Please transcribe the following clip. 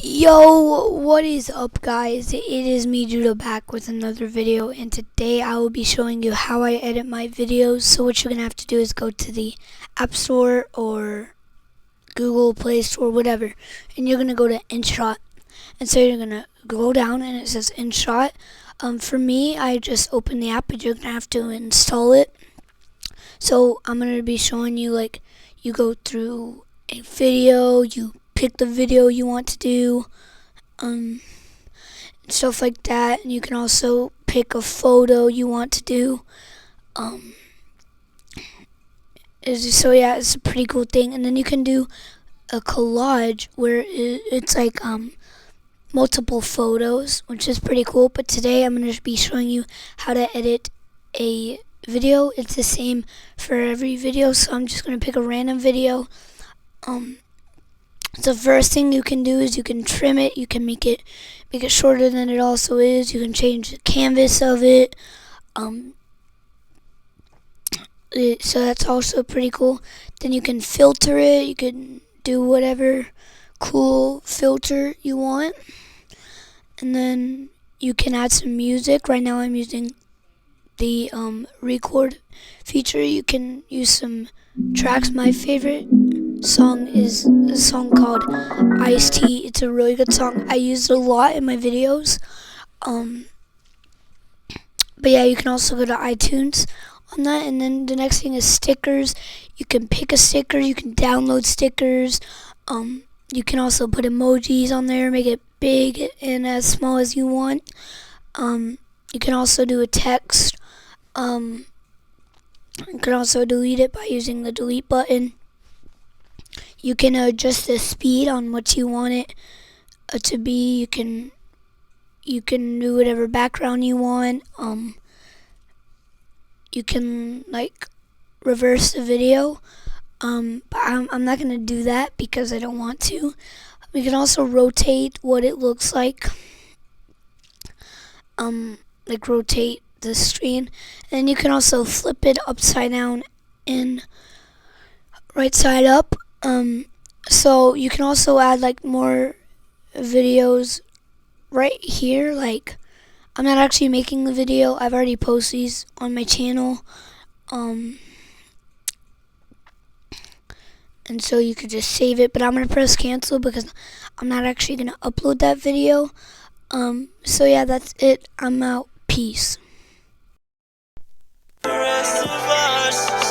Yo, what is up guys? It is me, Judah, back with another video, and today I will be showing you how I edit my videos. So what you're going to have to do is go to the App Store or Google Play Store, whatever, and you're going to go to InShot. And so you're going to go down and it says InShot. For me, I just opened the app, but you're going to have to install it. So I'm going to be showing you, like, you go through a video, you pick the video you want to do, stuff like that. And you can also pick a photo you want to do. So yeah, it's a pretty cool thing. And then you can do a collage where it's like multiple photos, which is pretty cool. But today I'm going to be showing you how to edit a video. It's the same for every video, so I'm just going to pick a random video. The first thing you can do is you can trim it. You can make it shorter than it also is. You can change the canvas of it. So that's also pretty cool. Then you can filter it. You can do whatever cool filter you want. And then you can add some music. Right now I'm using the record feature. You can use some tracks. My favorite song is a song called Iced Tea. It's a really good song. I use it a lot in my videos. But yeah, you can also go to iTunes on that. And then the next thing is stickers. You can pick a sticker. You can download stickers. You can also put emojis on there, make it big and as small as you want. You can also do a text. You can also delete it by using the delete button. You can adjust the speed on what you want it to be. You can do whatever background you want. You can like reverse the video. But I'm not gonna do that because I don't want to. We can also rotate what it looks like. Like rotate the screen, and you can also flip it upside down and right side up. So you can also add like more videos right here. Like, I'm not actually making the video. I've already posted these on my channel. And so you could just save it, but I'm gonna press cancel because I'm not actually gonna upload that video. So yeah, that's it. I'm out. Peace. The rest of us